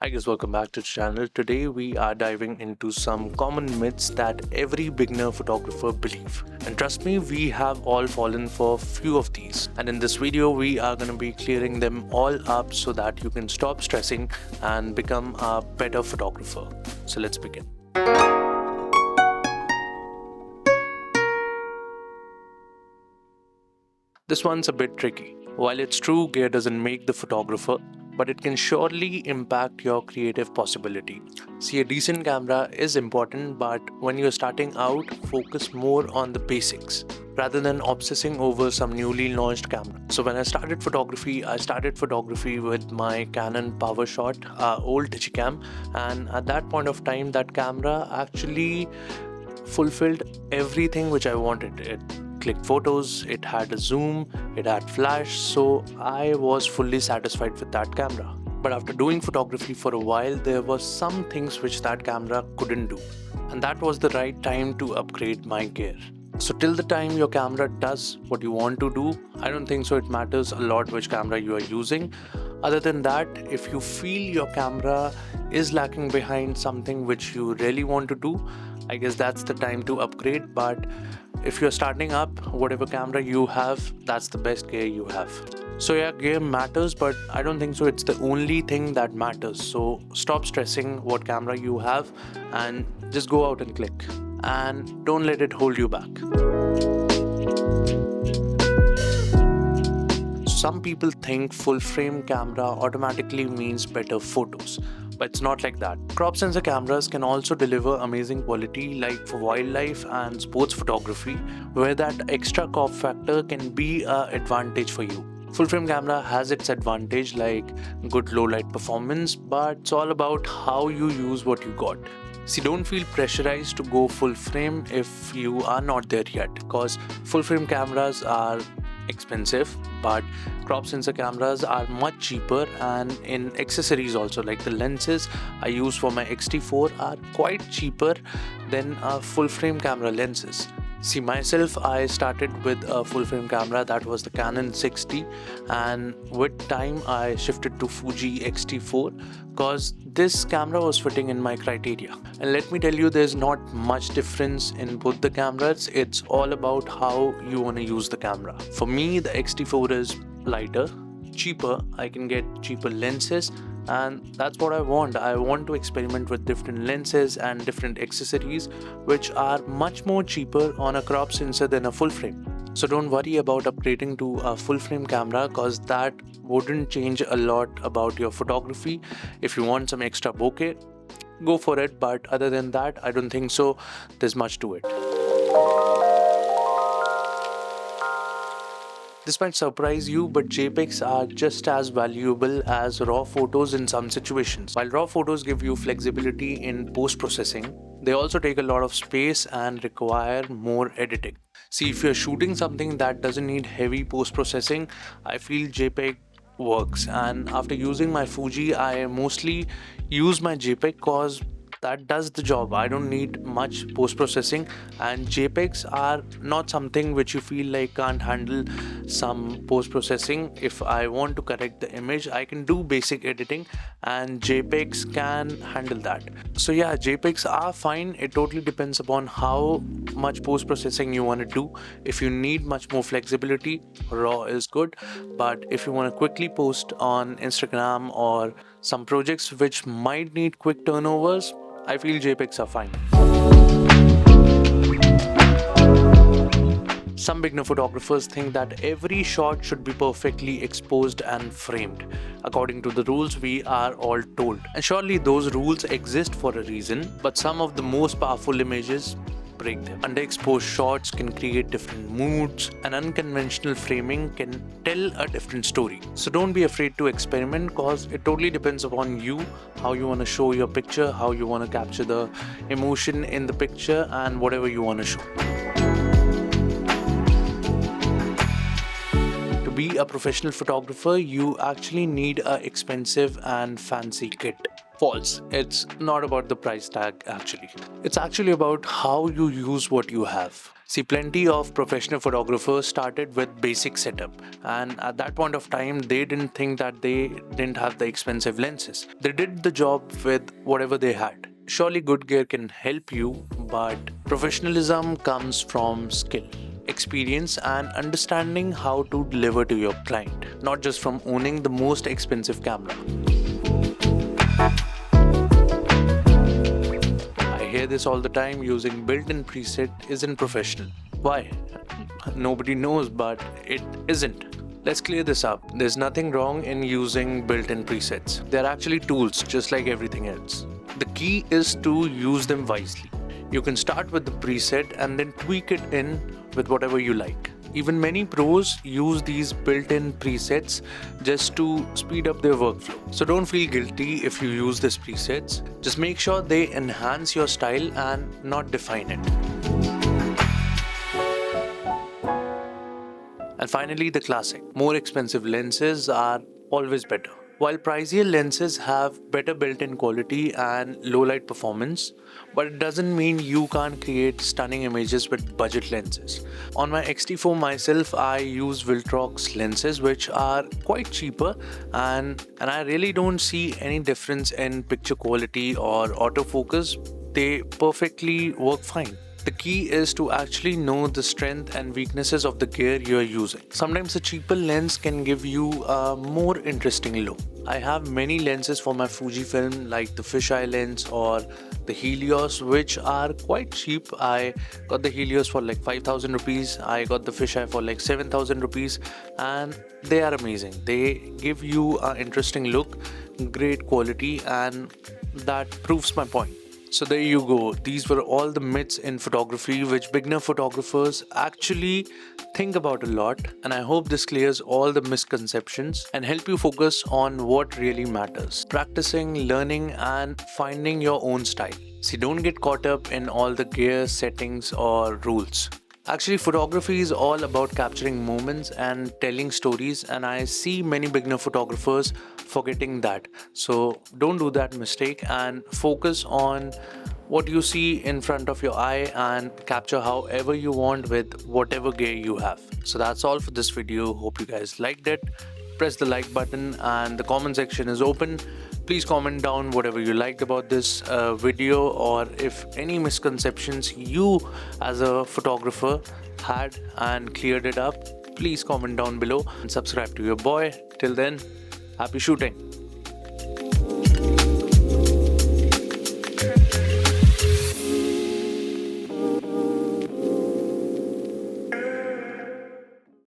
Hi guys, welcome back to the channel. Today we are diving into some common myths that every beginner photographer believe. And trust me, we have all fallen for few of these. And in this video, we are going to be clearing them all up so that you can stop stressing and become a better photographer. So let's begin. This one's a bit tricky. While it's true gear doesn't make the photographer, but it can surely impact your creative possibility. See, a decent camera is important, but when you're starting out, focus more on the basics rather than obsessing over some newly launched camera. So when I started photography with my Canon PowerShot, old Digicam, and at that point of time, that camera actually fulfilled everything which I wanted. It clicked photos, it had a zoom, it had flash, so I was fully satisfied with that camera. But after doing photography for a while, there were some things which that camera couldn't do, and that was the right time to upgrade my gear. So till the time your camera does what you want to do, I don't think so it matters a lot which camera you are using. Other than that, if you feel your camera is lacking behind something which you really want to do, I guess that's the time to upgrade. But if you're starting up, whatever camera you have, that's the best gear you have. So yeah, gear matters, but I don't think so it's the only thing that matters. So stop stressing what camera you have and just go out and click. And don't let it hold you back. Some people think full frame camera automatically means better photos, but it's not like that. Crop sensor cameras can also deliver amazing quality, like for wildlife and sports photography, where that extra crop factor can be an advantage for you. Full frame camera has its advantage like good low light performance, but it's all about how you use what you got. See, don't feel pressurized to go full frame if you are not there yet, because full frame cameras are expensive, but crop sensor cameras are much cheaper, and in accessories also, like the lenses I use for my X-T4 are quite cheaper than full frame camera lenses. See, myself, I started with a full frame camera, that was the Canon 6D, and with time I shifted to Fuji X-T4 because this camera was fitting in my criteria. And let me tell you, there's not much difference in both the cameras. It's all about how you want to use the camera. For me, the X-T4 is lighter, cheaper, I can get cheaper lenses, and that's what I want. I want to experiment with different lenses and different accessories which are much more cheaper on a crop sensor than a full frame. So don't worry about upgrading to a full frame camera, because that wouldn't change a lot about your photography. If you want some extra bokeh, go for it, but other than that, I don't think so there's much to it. This might surprise you, but JPEGs are just as valuable as raw photos in some situations. While raw photos give you flexibility in post-processing, they also take a lot of space and require more editing. See, if you're shooting something that doesn't need heavy post-processing, I feel JPEG works. And after using my Fuji, I mostly use my JPEG because that does the job. I don't need much post-processing, and JPEGs are not something which you feel like can't handle some post-processing. If I want to correct the image, I can do basic editing, and JPEGs can handle that. So yeah, JPEGs are fine. It totally depends upon how much post-processing you want to do. If you need much more flexibility, RAW is good, but if you want to quickly post on Instagram or some projects which might need quick turnovers, I feel JPEGs are fine. Some beginner photographers think that every shot should be perfectly exposed and framed according to the rules we are all told. And surely those rules exist for a reason, but some of the most powerful images break them. Underexposed shots can create different moods, and unconventional framing can tell a different story. So don't be afraid to experiment, because it totally depends upon you, how you want to show your picture, how you want to capture the emotion in the picture, and whatever you want to show. To be a professional photographer, you actually need an expensive and fancy kit. False. It's not about the price tag actually. It's actually about how you use what you have. See, plenty of professional photographers started with basic setup, and at that point of time, they didn't think that they didn't have the expensive lenses. They did the job with whatever they had. Surely, good gear can help you, but professionalism comes from skill, experience, and understanding how to deliver to your client, not just from owning the most expensive camera. I hear this all the time: using built-in preset isn't professional. Why? Nobody knows, but it isn't. Let's clear this up. There's nothing wrong in using built-in presets. They're actually tools just like everything else. The key is to use them wisely. You can start with the preset and then tweak it in with whatever you like. Even many pros use these built-in presets just to speed up their workflow. So don't feel guilty if you use these presets. Just make sure they enhance your style and not define it. And finally, the classic. More expensive lenses are always better. While pricier lenses have better built-in quality and low light performance, but it doesn't mean you can't create stunning images with budget lenses. On my X-T4 myself, I use Viltrox lenses, which are quite cheaper, and I really don't see any difference in picture quality or autofocus. They perfectly work fine. The key is to actually know the strength and weaknesses of the gear you're using. Sometimes a cheaper lens can give you a more interesting look. I have many lenses for my Fujifilm, like the fisheye lens or the Helios, which are quite cheap. I got the Helios for like 5,000 rupees. I got the fisheye for like 7,000 rupees, and they are amazing. They give you an interesting look, great quality, and that proves my point. So there you go. These were all the myths in photography which beginner photographers actually think about a lot, and I hope this clears all the misconceptions and help you focus on what really matters: practicing, learning, and finding your own style. See, don't get caught up in all the gear settings or rules. Actually, photography is all about capturing moments and telling stories, and I see many beginner photographers forgetting that. So don't do that mistake and focus on what you see in front of your eye and capture however you want with whatever gear you have. So that's all for this video. Hope you guys liked it. Press the like button, and the comment section is open. Please comment down whatever you liked about this video, or if any misconceptions you as a photographer had and cleared it up. Please comment down below and subscribe to your boy. Till then, happy shooting.